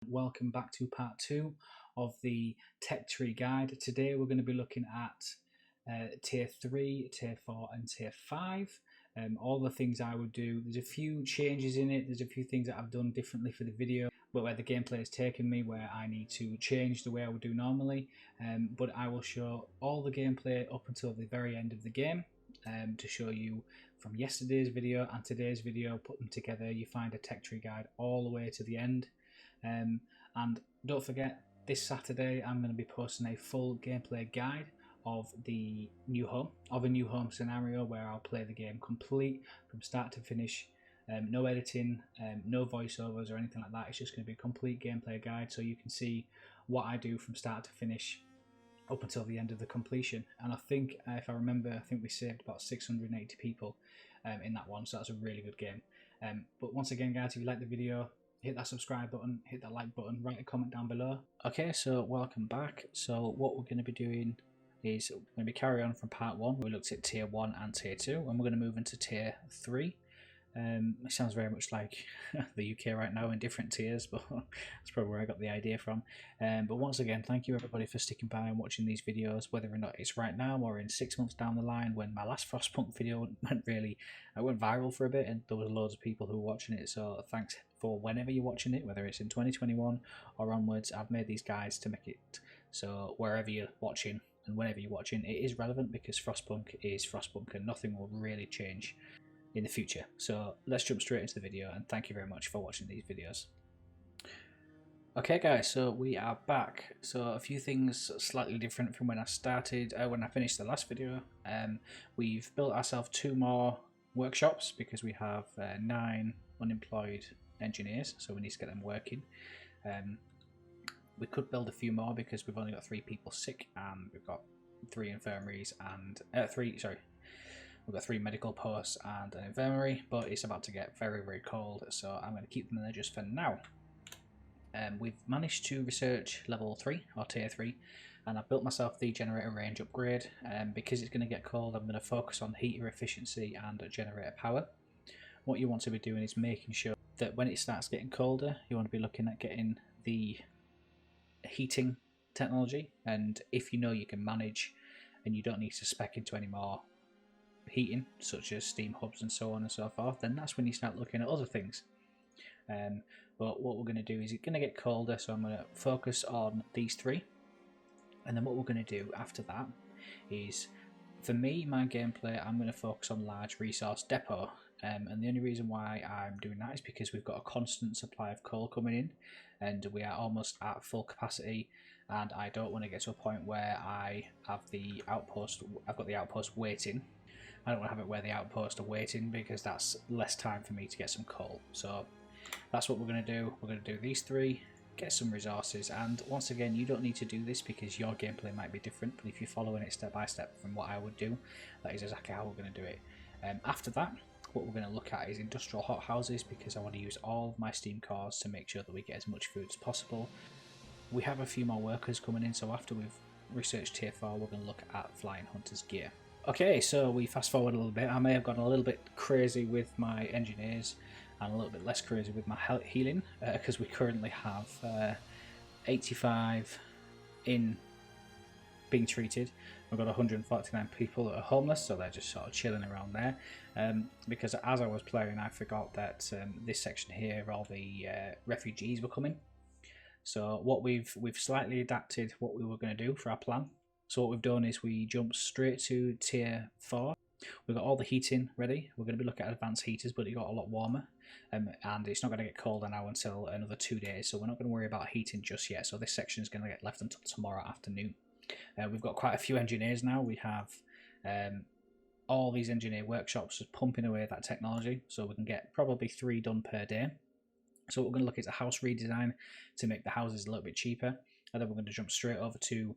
Welcome back to part 2 of the tech tree guide. Today we're going to be looking at tier 3, tier 4 and tier 5. All the things I would do. There's a few changes in it, there's a few things that I've done differently for the video, but where the gameplay has taken me, where I need to change the way I would do normally. But I will show all the gameplay up until the very end of the game to show you from yesterday's video and today's video, put them together. You find a tech tree guide all the way to the end. And don't forget, this Saturday I'm going to be posting a full gameplay guide of a new home scenario where I'll play the game complete from start to finish. No editing, no voiceovers or anything like that. It's just going to be a complete gameplay guide so you can see what I do from start to finish up until the end of the completion. And I think, if I remember, I think we saved about 680 people in that one, so that's a really good game. But once again, guys, if you like the video, hit that subscribe button, hit that like button, write a comment down below. Okay, so welcome back. So what we're going to be doing is we're going to be carrying on from part 1. We looked at tier 1 and tier 2, and we're going to move into tier 3. It sounds very much like the UK right now in different tiers, but that's probably where I got the idea from. But once again, thank you everybody for sticking by and watching these videos, whether or not it's right now or in 6 months down the line when my last Frostpunk video went viral for a bit and there was loads of people who were watching it. So thanks for whenever you're watching it, whether it's in 2021 or onwards. I've made these guides to make it so wherever you're watching and whenever you're watching, it is relevant, because Frostpunk is Frostpunk and nothing will really change in the future. So let's jump straight into the video, and thank you very much for watching these videos. Okay guys, so we are back. So a few things slightly different from when I started, when I finished the last video. We've built ourselves 2 more workshops because we have 9 unemployed engineers, so we need to get them working. We could build a few more because we've only got 3 people sick, and we've got 3 infirmaries and we've got 3 medical posts and an infirmary, but it's about to get very, very cold, so I'm going to keep them there just for now. We've managed to research level 3 or tier 3, and I've built myself the generator range upgrade. Because it's going to get cold, I'm going to focus on heater efficiency and generator power. What you want to be doing is making sure that when it starts getting colder, you want to be looking at getting the heating technology, and if you know you can manage and you don't need to spec into any more heating, such as steam hubs and so on and so forth, then that's when you start looking at other things. But what we're going to do is it's going to get colder, so I'm going to focus on these 3, and then what we're going to do after that is, for me, my gameplay, I'm going to focus on large resource depot. And the only reason why I'm doing that is because we've got a constant supply of coal coming in, and we are almost at full capacity, and I don't want to get to a point where I have the outpost, I've got the outpost waiting. I don't want to have it where the outposts are waiting, because that's less time for me to get some coal. So that's what we're going to do. We're going to do these 3, get some resources, and once again, you don't need to do this because your gameplay might be different, but if you're following it step by step from what I would do, that is exactly how we're going to do it. After that, what we're going to look at is industrial hothouses, because I want to use all of my steam cores to make sure that we get as much food as possible. We have a few more workers coming in, so after we've researched tier 4, we're going to look at flying hunters gear. Okay, so we fast forward a little bit. I may have gone a little bit crazy with my engineers and a little bit less crazy with my healing, because we currently have 85 in being treated. We've got 149 people that are homeless, so they're just sort of chilling around there. Because as I was playing, I forgot that this section here, all the refugees were coming. So what we've slightly adapted what we were going to do for our plan. So what we've done is we jumped straight to tier 4. We've got all the heating ready. We're going to be looking at advanced heaters, but it got a lot warmer. And it's not going to get colder now until another 2 days, so we're not going to worry about heating just yet. So this section is going to get left until tomorrow afternoon. We've got quite a few engineers now. We have all these engineer workshops just pumping away that technology, so we can get probably 3 done per day. So what we're going to look at is a house redesign to make the houses a little bit cheaper. And then we're going to jump straight over to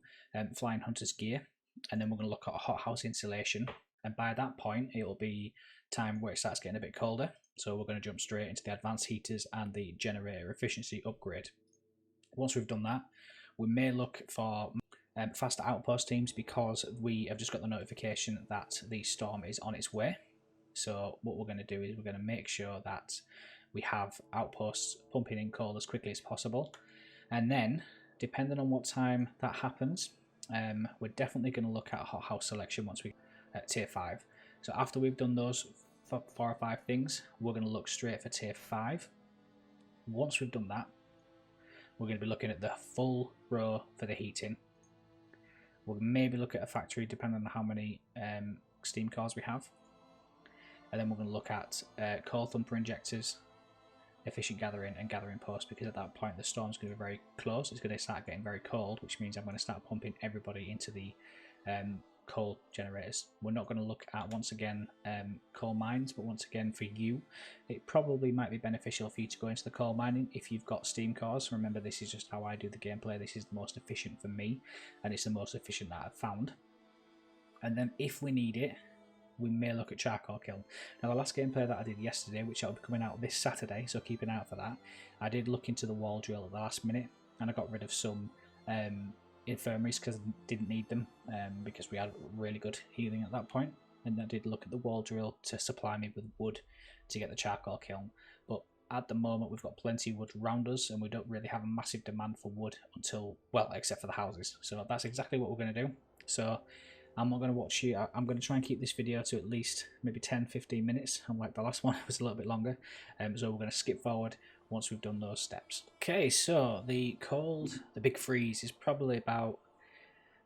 flying hunters gear, and then we're going to look at a hothouse installation. And by that point, it'll be time where it starts getting a bit colder. So we're going to jump straight into the advanced heaters and the generator efficiency upgrade. Once we've done that, we may look for faster outpost teams, because we have just got the notification that the storm is on its way. So what we're going to do is we're going to make sure that we have outposts pumping in coal as quickly as possible. And then, depending on what time that happens, we're definitely going to look at hothouse selection once we at tier 5. So after we've done those 4 or 5 things, we're going to look straight for tier 5. Once we've done that, we're going to be looking at the full row for the heating. We'll maybe look at a factory depending on how many steam cores we have. And then we're going to look at coal thumper injectors, efficient gathering, and gathering post, because at that point the storm's going to be very close. It's going to start getting very cold, which means I'm going to start pumping everybody into the coal generators. We're not going to look at, once again, coal mines, but once again for you, it probably might be beneficial for you to go into the coal mining if you've got steam cores. Remember, this is just how I do the gameplay. This is the most efficient for me, and it's the most efficient that I've found. And then if we need it, we may look at charcoal kiln. Now, the last gameplay that I did yesterday, which will be coming out this Saturday, so keep an eye out for that, I did look into the wall drill at the last minute, and I got rid of some infirmaries because I didn't need them, because we had really good healing at that point. And I did look at the wall drill to supply me with wood to get the charcoal kiln. But at the moment, we've got plenty of wood around us, and we don't really have a massive demand for wood until, well, except for the houses. So that's exactly what we're going to do. So I'm not going to watch you. I'm going to try and keep this video to at least maybe 10-15 minutes, unlike the last one, it was a little bit longer. So we're going to skip forward once we've done those steps. Okay, so the big freeze is probably about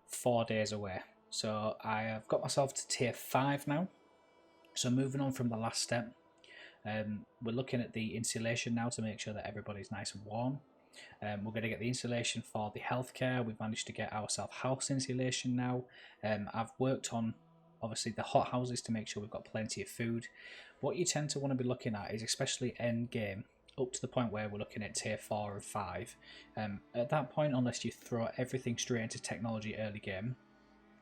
4 days away. So I have got myself to tier 5 now. So moving on from the last step, we're looking at the insulation now to make sure that everybody's nice and warm. We're going to get the insulation for the healthcare. We've managed to get ourselves house insulation now. I've worked on, obviously, the hot houses to make sure we've got plenty of food. What you tend to want to be looking at is, especially end game, up to the point where we're looking at tier 4 and 5. At that point, unless you throw everything straight into technology early game,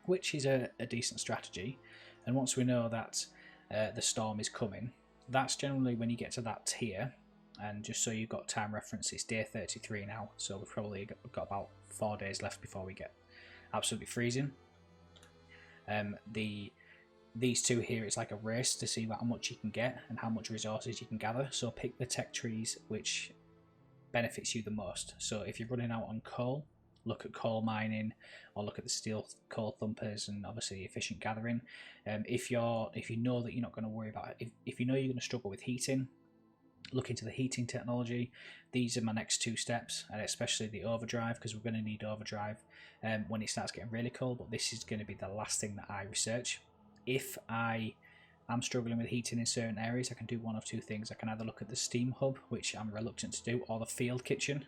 which is a decent strategy, and once we know that the storm is coming, that's generally when you get to that tier. And just so you've got time reference, it's day 33 now, so we've probably got about 4 days left before we get absolutely freezing. These two here, it's like a race to see how much you can get and how much resources you can gather. So pick the tech trees which benefits you the most. So if you're running out on coal, look at coal mining, or look at the steel coal thumpers, and obviously efficient gathering. If you know that you're not going to worry about it, if you know you're going to struggle with heating, look into the heating technology. These are my next 2 steps, and especially the overdrive, because we're going to need overdrive when it starts getting really cold. But this is going to be the last thing that I research. If I am struggling with heating in certain areas, I can do one of 2 things. I can either look at the steam hub, which I'm reluctant to do, or the field kitchen,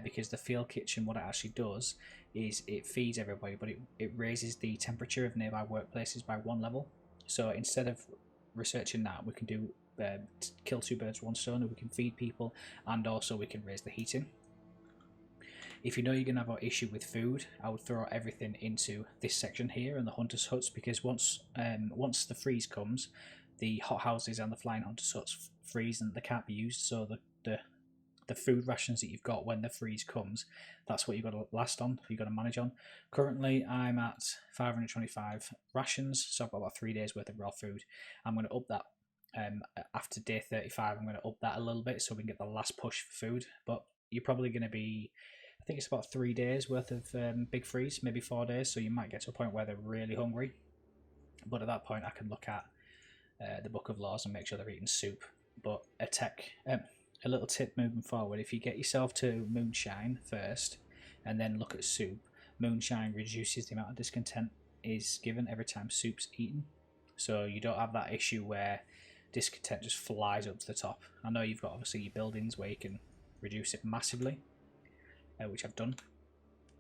because the field kitchen, what it actually does is it feeds everybody, but it raises the temperature of nearby workplaces by 1 level. So instead of researching that, we can do kill 2 birds with 1 stone, and we can feed people, and also we can raise the heating. If you know you're going to have an issue with food, I would throw everything into this section here and the hunters huts, because once the freeze comes, the hot houses and the flying hunters huts freeze and they can't be used. So the food rations that you've got when the freeze comes, that's what you've got to last on, you've got to manage on. Currently I'm at 525 rations, so I've got about 3 days worth of raw food. I'm going to up that after day 35. I'm going to up that a little bit so we can get the last push for food. But you're probably going to be, I think it's about 3 days worth of big freeze, maybe 4 days, so you might get to a point where they're really hungry. But at that point I can look at the book of laws and make sure they're eating soup. But a little tip moving forward, if you get yourself to moonshine first and then look at soup, moonshine reduces the amount of discontent is given every time soup's eaten, so you don't have that issue where discontent just flies up to the top. I know you've got obviously your buildings where you can reduce it massively, which I've done.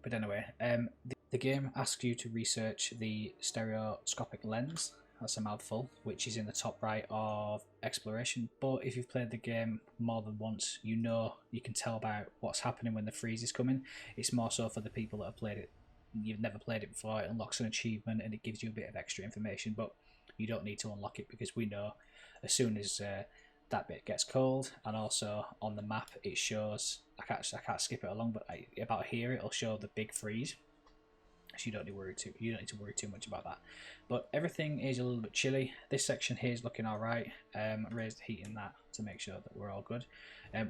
But anyway, the game asks you to research the stereoscopic lens, that's a mouthful, which is in the top right of exploration. But if you've played the game more than once, you know you can tell about what's happening when the freeze is coming. It's more so for the people that have played it. You've never played it before, it unlocks an achievement and it gives you a bit of extra information, but you don't need to unlock it because we know as soon as that bit gets cold. And also on the map it shows, I can't skip it along, but about here it'll show the big freeze. so you don't need to worry too much about that. But everything is a little bit chilly. This section here is looking all right. Raise the heat in that to make sure that we're all good.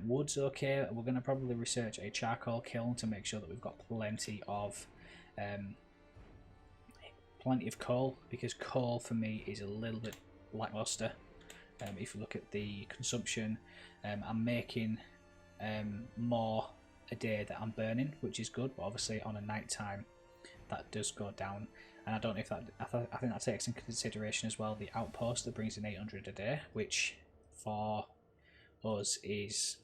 Wood's okay. We're going to probably research a charcoal kiln to make sure that we've got plenty of coal, because coal for me is a little bit lackluster. If you look at the consumption, I'm making more a day that I'm burning, which is good, but obviously on a night time that does go down, and I don't know if that I think that takes into consideration as well the outpost that brings in 800 a day, which for us is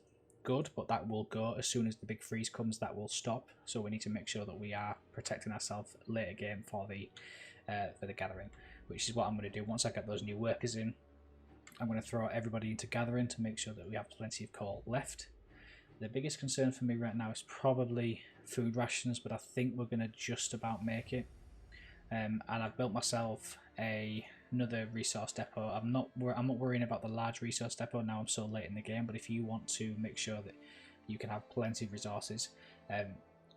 good, but that will go as soon as the big freeze comes. That will stop, so we need to make sure that we are protecting ourselves later game for the gathering, which is what I'm going to do. Once I get those new workers in, I'm going to throw everybody into gathering to make sure that we have plenty of coal left. The biggest concern for me right now is probably food rations, but I think we're going to just about make it. And I've built myself another resource depot. I'm not worrying about the large resource depot now. I'm so late in the game, but if you want to make sure that you can have plenty of resources,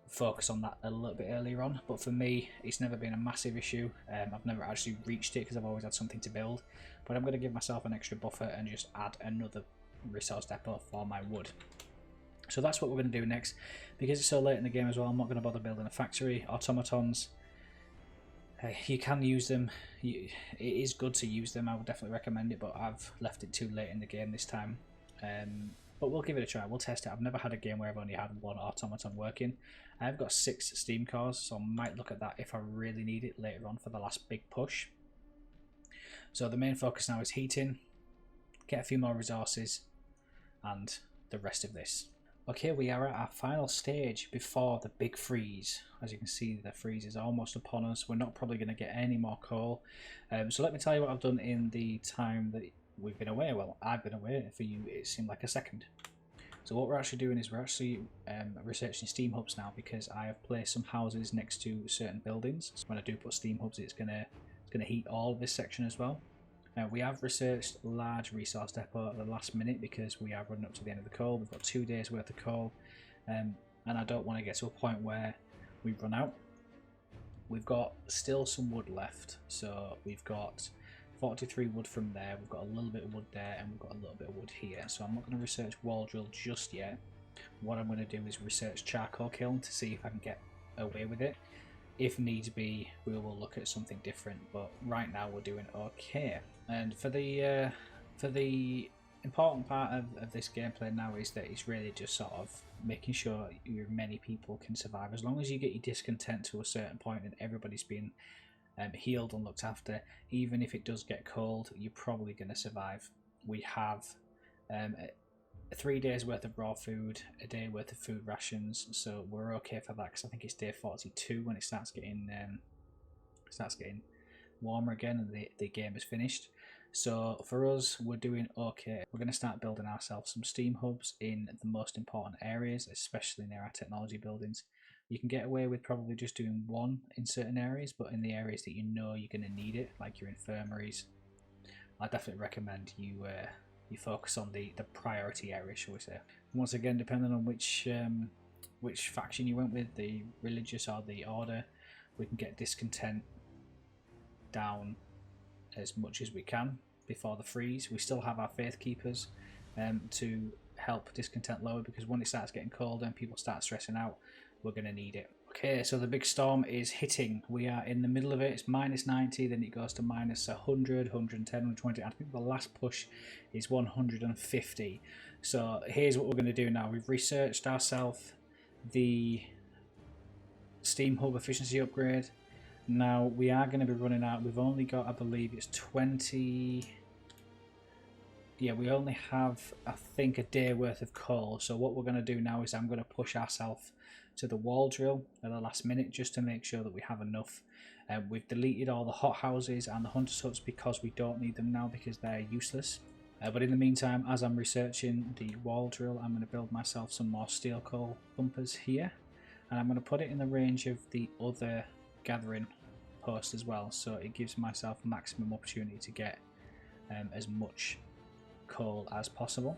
focus on that a little bit earlier on. But for me, it's never been a massive issue. I've never actually reached it because I've always had something to build, but I'm going to give myself an extra buffer and just add another resource depot for my wood. So that's what we're going to do next. Because it's so late in the game as well, I'm not going to bother building a factory. Automatons, you can use them. It is good to use them. I would definitely recommend it, but I've left it too late in the game this time. But we'll give it a try. We'll test it. I've never had a game where I've only had one automaton working. I've got 6 steam cores, so I might look at that if I really need it later on for the last big push. So the main focus now is heating, get a few more resources, and the rest of this. Okay, we are at our final stage before the big freeze. As you can see, the freeze is almost upon us. We're not probably going to get any more coal. So let me tell you what I've done in the time that we've been away. Well, I've been away. For you, it seemed like a second. So what we're actually doing is we're actually researching steam hubs now, because I have placed some houses next to certain buildings. So when I do put steam hubs, it's gonna heat all of this section as well. We have researched large resource depot at the last minute because we are running up to the end of the coal. We've got 2 days worth of coal, and I don't want to get to a point where we run out. We've got still some wood left, so we've got 43 wood from there, we've got a little bit of wood there, and we've got a little bit of wood here. So I'm not going to research wall drill just yet. What I'm going to do is research charcoal kiln to see if I can get away with it. If needs be, we will look at something different, but right now we're doing okay. And for the important part of this gameplay now is that it's really just sort of making sure your many people can survive. As long as you get your discontent to a certain point and everybody's been healed and looked after, even if it does get cold, you're probably going to survive. We have 3 days worth of raw food, a day worth of food rations, so we're okay for that, because I think it's day 42 when it starts getting warmer again and the game is finished. So for us, we're doing okay. We're going to start building ourselves some steam hubs in the most important areas, especially near our technology buildings. You can get away with probably just doing one in certain areas, but in the areas that you know you're going to need it, like your infirmaries, I definitely recommend you focus on the priority area, shall we say. Once again, depending on which faction you went with, the religious or the order, we can get discontent down as much as we can before the freeze. We still have our faith keepers to help discontent lower, because when it starts getting colder and people start stressing out, we're going to need it. Okay, so the big storm is hitting. We are in the middle of it. It's minus 90, then it goes to minus 100, 110, 120. I think the last push is 150. So here's what we're going to do now. We've researched ourselves the steam hub efficiency upgrade. Now we are going to be running out. We've only got, I believe it's 20. Yeah, we only have, I think, a day worth of coal. So what we're going to do now is I'm going to push ourselves to the wall drill at the last minute just to make sure that we have enough. We've deleted all the hot houses and the hunter's huts because we don't need them now, because they're useless. But in the meantime, as I'm researching the wall drill, I'm going to build myself some more steel coal bumpers here, and I'm going to put it in the range of the other gathering post as well, so it gives myself maximum opportunity to get as much coal as possible.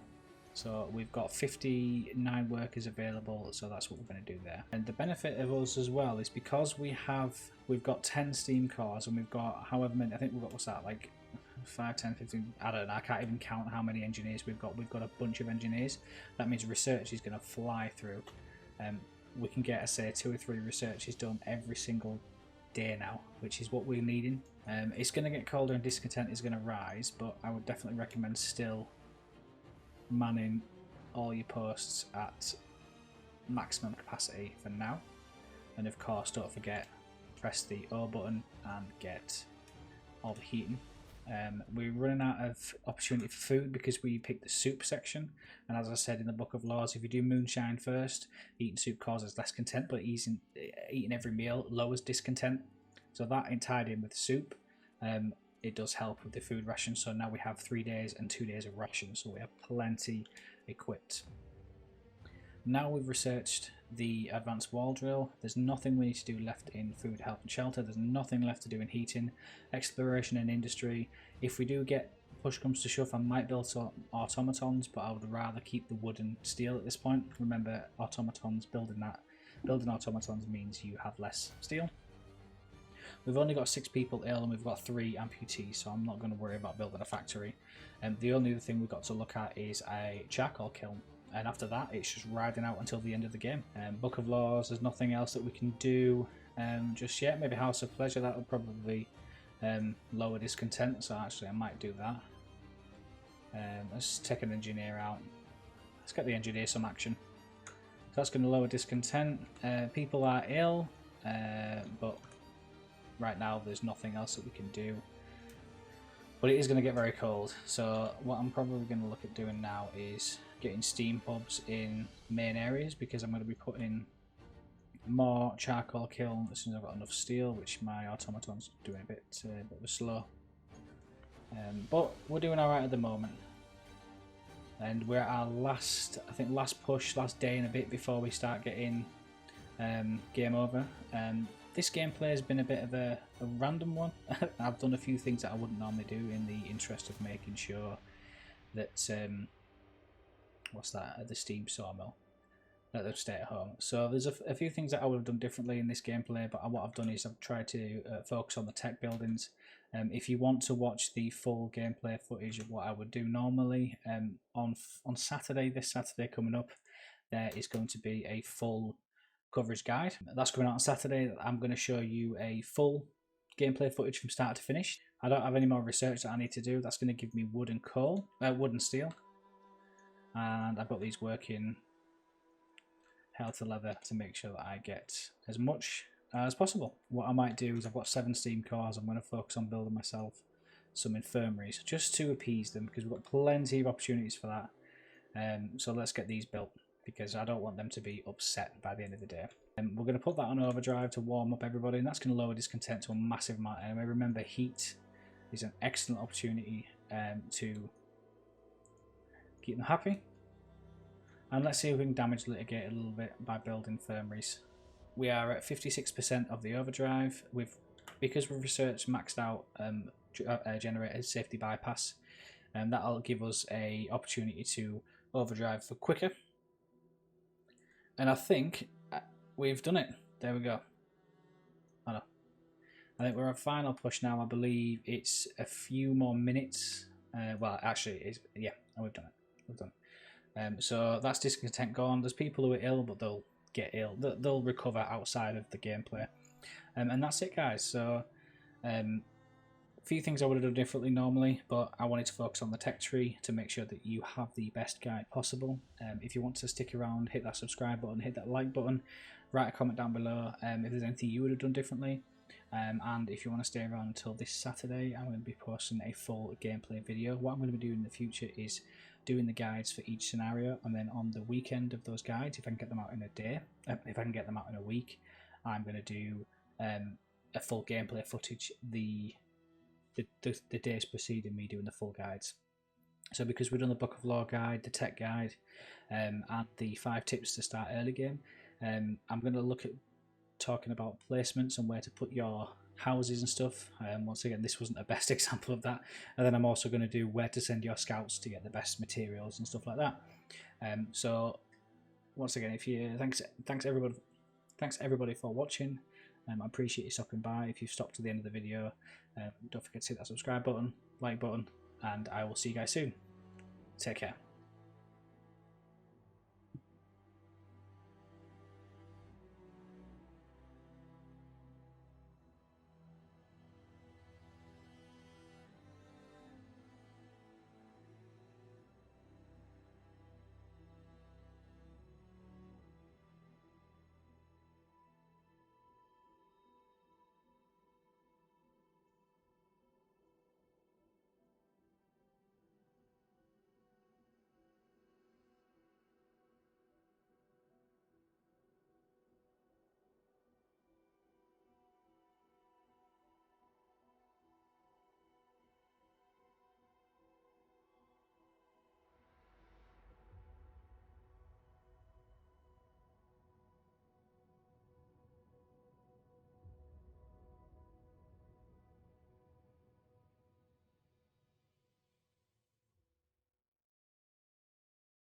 So we've got 59 workers available, so that's what we're going to do there. And the benefit of us as well is because we've got 10 steam cores, and we've got however many, I think we've got, what's that, like 5, 10, 15, I don't know, I can't even count how many engineers we've got. We've got a bunch of engineers. That means research is going to fly through. We can get, say, 2 or 3 researches done every single day now, which is what we're needing. It's going to get colder and discontent is going to rise, but I would definitely recommend still manning all your posts at maximum capacity for now. And of course, don't forget, press the O button and get all the heating. We're running out of opportunity for food because we picked the soup section, and as I said in the Book of Laws, if you do moonshine first, eating soup causes less content, but eating every meal lowers discontent. So that tied in with soup, it does help with the food ration. So now we have 3 days and 2 days of rations, so we have plenty equipped. Now we've researched the advanced wall drill. There's nothing we need to do left in food, health and shelter. There's nothing left to do in heating, exploration and industry. If we do get push comes to shove, I might build some automatons, but I would rather keep the wood and steel at this point. Remember, automatons, building automatons means you have less steel. We've only got 6 people ill and we've got 3 amputees, so I'm not going to worry about building a factory. The only other thing we've got to look at is a charcoal kiln, and after that it's just riding out until the end of the game. Book of Laws, there's nothing else that we can do just yet. Maybe House of Pleasure, that would probably lower discontent, so actually I might do that. Let's take an engineer out. Let's get the engineer some action. So that's going to lower discontent. People are ill, but right now there's nothing else that we can do. But it is going to get very cold, so what I'm probably going to look at doing now is getting steam hubs in main areas, because I'm going to be putting more charcoal kiln as soon as I've got enough steel, which my automaton's doing a bit of a slow. But we're doing alright at the moment. And we're at our last, I think last push, last day and a bit before we start getting game over. This gameplay has been a bit of a random one. I've done a few things that I wouldn't normally do in the interest of making sure that, what's that, the steam sawmill, let them stay at home. So there's a few things that I would have done differently in this gameplay, but what I've done is I've tried to focus on the tech buildings. If you want to watch the full gameplay footage of what I would do normally, on Saturday, this Saturday coming up, there is going to be a full coverage guide. That's coming out on Saturday. I'm going to show you a full gameplay footage from start to finish. I don't have any more research that I need to do. That's going to give me wood and coal, wood and steel. And I've got these working hell to leather to make sure that I get as much as possible. What I might do is, I've got 7 steam cores. I'm going to focus on building myself some infirmaries just to appease them, because we've got plenty of opportunities for that. So let's get these built, because I don't want them to be upset by the end of the day. We're going to put that on overdrive to warm up everybody, and that's going to lower discontent to a massive amount. Anyway, remember, heat is an excellent opportunity to keep them happy. And let's see if we can damage litigate a little bit by building infirmaries. We are at 56% of the overdrive. Because we've researched maxed out generated safety bypass, and that'll give us a opportunity to overdrive for quicker. And I think we've done it. There we go. I think we're at final push now. I believe it's a few more minutes. Well, actually, yeah, we've done it. We've done it. So that's discontent gone. There's people who are ill, but they'll get ill. They'll recover outside of the gameplay. And that's it, guys. So a few things I would have done differently normally, but I wanted to focus on the tech tree to make sure that you have the best guide possible. If you want to stick around, hit that subscribe button, hit that like button, write a comment down below if there's anything you would have done differently. And if you want to stay around until this Saturday, I'm going to be posting a full gameplay video. What I'm going to be doing in the future is doing the guides for each scenario, and then on the weekend of those guides, if I can get them out in a day, if I can get them out in a week, I'm going to do a full gameplay footage the days preceding me doing the full guides. So because we've done the Book of Law guide, the tech guide, and the 5 tips to start early game, I'm going to look at talking about placements and where to put your houses and stuff. Once again, this wasn't the best example of that. And then I'm also going to do where to send your scouts to get the best materials and stuff like that. So once again, if you thanks everybody for watching. I appreciate you stopping by. If you've stopped to the end of the video, don't forget to hit that subscribe button, like button, and I will see you guys soon. Take care.